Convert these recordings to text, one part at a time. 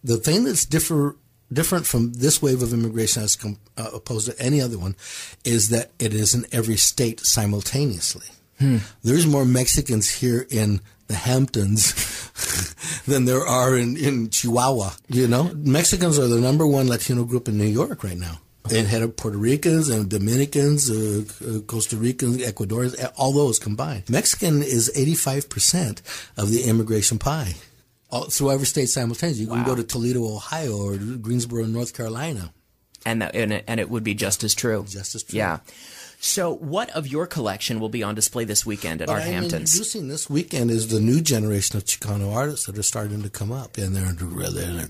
The thing that's different from this wave of immigration as opposed to any other one is that it is in every state simultaneously. There's more Mexicans here in the Hamptons than there are in Chihuahua. You know, Mexicans are the number one Latino group in New York right now. And head of Puerto Ricans and Dominicans, Costa Ricans, Ecuadorians, all those combined. Mexican is 85% of the immigration pie. All, through every state simultaneously. You can go to Toledo, Ohio, or Greensboro, North Carolina. And it would be just as true. Just as true. Yeah. So what of your collection will be on display this weekend at Art Hamptons? Introducing this weekend is the new generation of Chicano artists that are starting to come up, and they're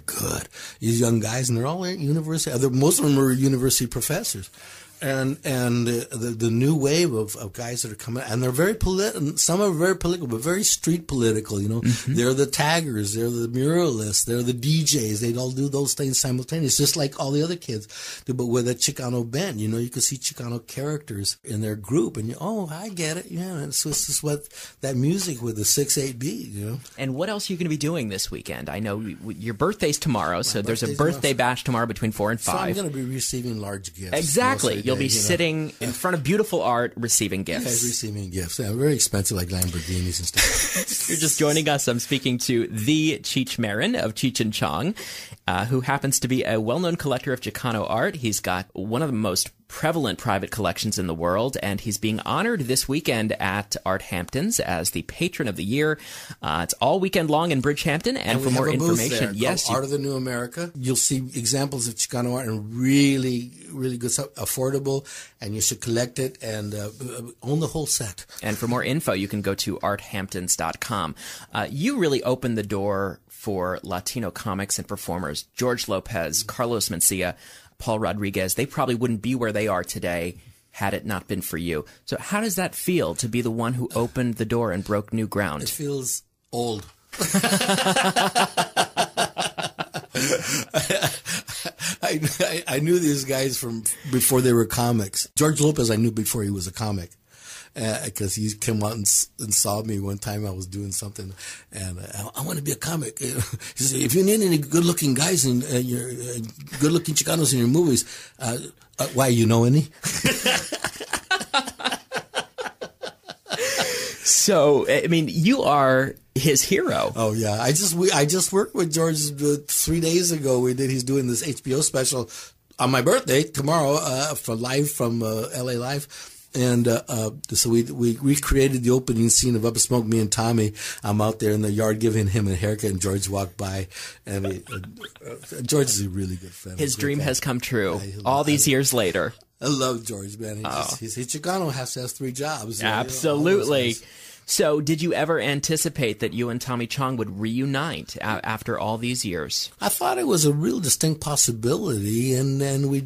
good. These young guys, and they're all at university. Most of them are university professors. And the new wave of guys that are coming, and they're very political. Some are very political, but very street political. You know, they're the taggers, they're the muralists, they're the DJs. They all do those things simultaneously, just like all the other kids do, but with a Chicano bent. You know, you can see Chicano characters in their group, and I get it. Yeah, it's just what that music with the 6/8 beat. You know. And what else are you going to be doing this weekend? I know your birthday's tomorrow, so there's a birthday bash tomorrow between 4 and 5. So I'm going to be receiving large gifts. Exactly. You'll be sitting in front of beautiful art, receiving gifts. Yeah, receiving gifts. Yeah, very expensive, like Lamborghinis and stuff. You're just joining us. I'm speaking to the Cheech Marin of Cheech and Chong, who happens to be a well-known collector of Chicano art. He's got one of the most prevalent private collections in the world, and he's being honored this weekend at Art Hamptons as the Patron of the Year. It's all weekend long in Bridgehampton, and for more information, Art of the New America. You'll see examples of Chicano art and really, really good stuff, affordable, and you should collect it and own the whole set. And for more info, you can go to arthamptons.com. You really opened the door for Latino comics and performers. George Lopez, Carlos Mencia, Paul Rodriguez, they probably wouldn't be where they are today had it not been for you. So how does that feel to be the one who opened the door and broke new ground? It feels old. I knew these guys from before they were comics. George Lopez I knew before he was a comic. Because he came out and saw me one time. I was doing something, and I want to be a comic. He said, "If you need any good-looking guys and good-looking Chicanos in your movies, why, you know any?" So, I mean, you are his hero. Oh yeah, I just worked with George 3 days ago. He's doing this HBO special on my birthday tomorrow live from LA Live. And so we recreated the opening scene of Up Smoke, me and Tommy. I'm out there in the yard giving him a haircut, and George walked by. And George is a really good friend. His dream has come true all these years later. I love George, man. He's Chicano, has 3 jobs. Absolutely. So did you ever anticipate that you and Tommy Chong would reunite after all these years? I thought it was a real distinct possibility, and we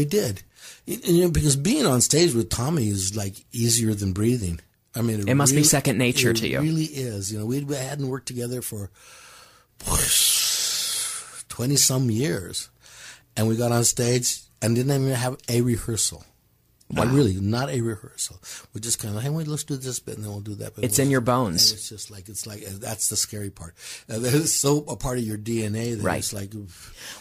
did. You know, because being on stage with Tommy is like easier than breathing. I mean, it must be second nature to you. It really is. You know, we hadn't worked together for 20-some years, and we got on stage and didn't even have a rehearsal. Wow. Like, really, not a rehearsal. We just kind of, hey, wait, let's do this bit, and then we'll do that bit. It's in your bones. And it's just like, that's the scary part. It's so a part of your DNA that it's like.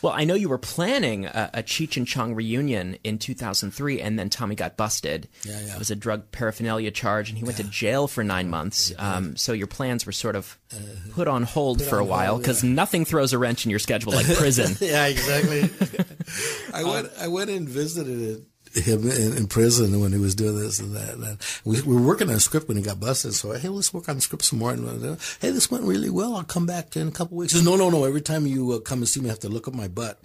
Well, I know you were planning a Cheech and Chong reunion in 2003, and then Tommy got busted. Yeah. It was a drug paraphernalia charge, and he went to jail for 9 months. So your plans were sort of put on hold for a while, because nothing throws a wrench in your schedule like prison. Yeah, exactly. I went and visited him in prison when he was doing this and that. We were working on a script when he got busted. So, hey, let's work on the script some more. And, hey, this went really well. I'll come back in a couple weeks. He says, no. Every time you come and see me, I have to look at my butt.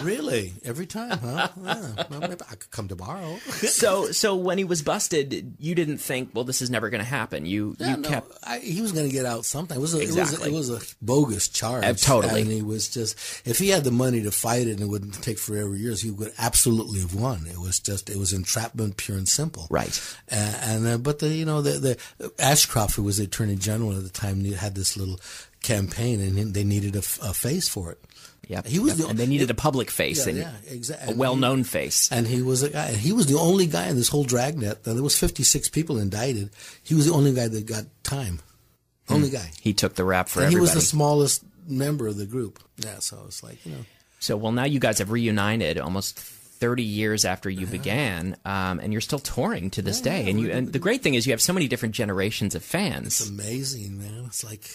Really? Every time, huh? Yeah. Well, maybe I could come tomorrow. So when he was busted, you didn't think, well, this is never going to happen. He was going to get out sometime. It was a bogus charge. Totally. And he was just, if he had the money to fight it and it wouldn't take forever years, he would absolutely have won. It was entrapment, pure and simple. Right. But the Ashcroft, who was the Attorney General at the time, had this little campaign, and they needed a face for it. Yeah, and they needed a public face, exactly. A well-known face. And he was a guy. He was the only guy in this whole dragnet. There was 56 people indicted. He was the only guy that got time. Only guy. He took the rap for everybody. He was the smallest member of the group. Yeah, so it's like, So, well, now you guys have reunited almost 30 years after you began, and you're still touring to this day. And the great thing is you have so many different generations of fans. It's amazing, man. It's like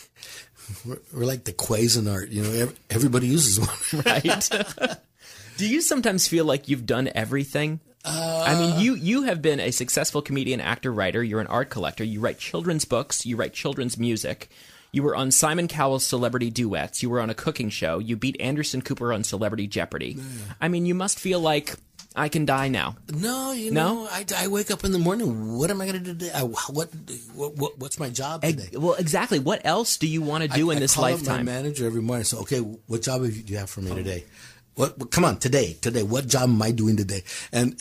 we're like the Cuisinart. Everybody uses one. Right. Do you sometimes feel like you've done everything? I mean, you have been a successful comedian, actor, writer. You're an art collector. You write children's books. You write children's music. You were on Simon Cowell's Celebrity Duets. You were on a cooking show. You beat Anderson Cooper on Celebrity Jeopardy. Yeah. I mean, you must feel like I can die now. No, I wake up in the morning. What am I going to do today? What's my job today? Well, exactly. What else do you want to do in this lifetime? I call up my manager every morning and say, okay, what job do you have for me today? Come on, today. What job am I doing today? And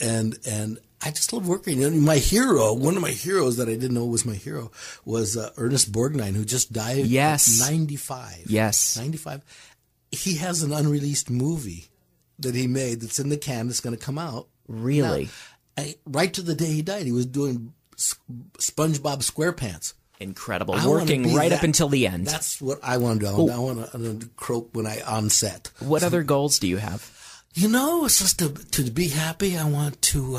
I just love working. My hero, one of my heroes that I didn't know was my hero, was Ernest Borgnine, who just died at 95. Yes. 95. He has an unreleased movie that he made that's in the can that's going to come out. Really? Now, right to the day he died, he was doing SpongeBob SquarePants. Incredible. Working right up until the end. That's what I want to do. I want to croak when I on set. What other goals do you have? It's just to be happy. I want to...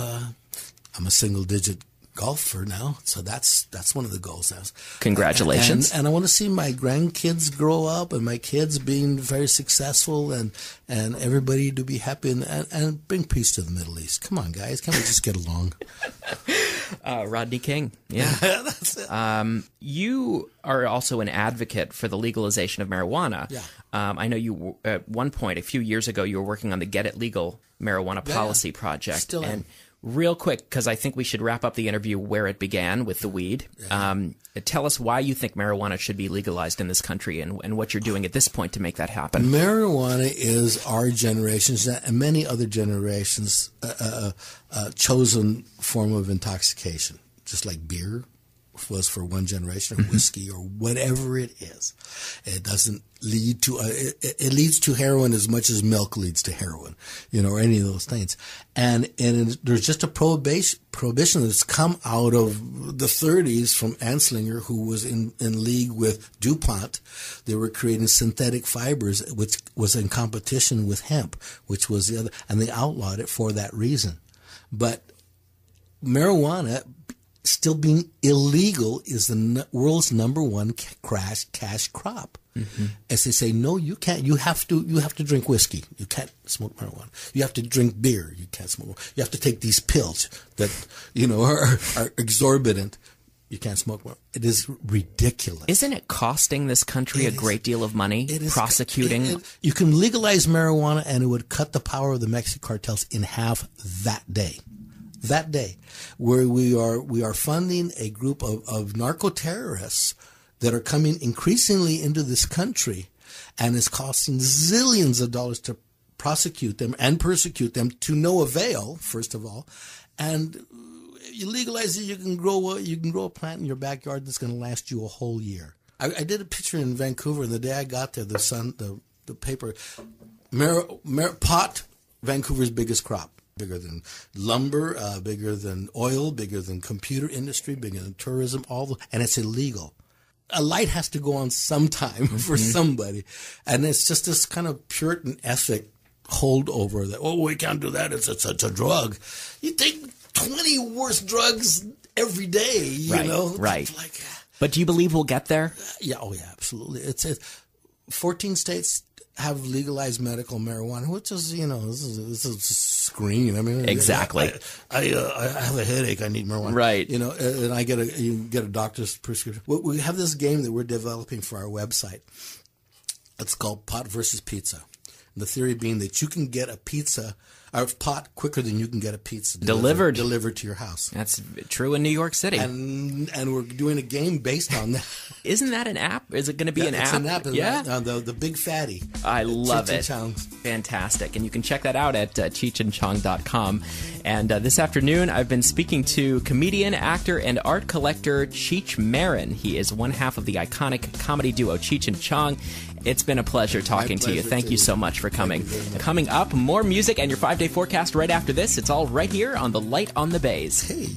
I'm a single-digit golfer now, so that's one of the goals now. Congratulations. And I want to see my grandkids grow up and my kids being very successful and everybody to be happy and bring peace to the Middle East. Come on, guys. Can't we just get along? Rodney King. Yeah. That's it. You are also an advocate for the legalization of marijuana. Yeah. I know you, at one point, a few years ago, you were working on the Get It Legal marijuana policy project. Still am. Real quick, because I think we should wrap up the interview where it began with the weed. Tell us why you think marijuana should be legalized in this country and what you're doing at this point to make that happen. Marijuana is our generation's and many other generations' chosen form of intoxication, just like beer was for one generation, or whiskey, or whatever it is. It doesn't lead to it leads to heroin as much as milk leads to heroin, or any of those things. And there's just a prohibition that's come out of the 30s from Anslinger, who was in league with DuPont. They were creating synthetic fibers, which was in competition with hemp, which was the other, and they outlawed it for that reason. But marijuana, still being illegal, is the world's number one cash crop. Mm-hmm. As they say, no, you can't. You have to drink whiskey. You can't smoke marijuana. You have to drink beer. You can't smoke. You have to take these pills that are exorbitant. You can't smoke marijuana. It is ridiculous. Isn't it costing this country a great deal of money? prosecuting. You can legalize marijuana, and it would cut the power of the Mexican cartels in half that day. That day, where we are funding a group of narco-terrorists that are coming increasingly into this country, and it's costing zillions of dollars to prosecute them and persecute them to no avail, first of all. And you legalize it, you can grow a plant in your backyard that's going to last you a whole year. I did a picture in Vancouver, and the day I got there, the paper, pot, Vancouver's biggest crop. Bigger than lumber, bigger than oil, bigger than computer industry, bigger than tourism, and it's illegal. A light has to go on sometime for somebody. And it's just this kind of Puritan ethic holdover that, we can't do that. It's a drug. You take 20 worse drugs every day, you know? Right. But do you believe we'll get there? Yeah. Oh, yeah, absolutely. It's 14 states have legalized medical marijuana, which is, this is a screen. I mean, exactly. I have a headache. I need marijuana. Right. And you get a doctor's prescription. We have this game that we're developing for our website. It's called Pot versus Pizza. And the theory being that you can get a pizza or pot quicker than you can get a pizza delivered to your house. That's true in New York City. And we're doing a game based on that. Isn't that an app? Is it going to be an app? It's an app. Yeah. The Big Fatty. I love it. Chong. Fantastic. And you can check that out at cheechandchong.com. And this afternoon, I've been speaking to comedian, actor, and art collector Cheech Marin. He is one half of the iconic comedy duo Cheech and Chong. It's been a pleasure talking to you. Thank you so much for coming. Coming up, more music and your 5-day forecast right after this. It's all right here on The Light on the Bays. Hey.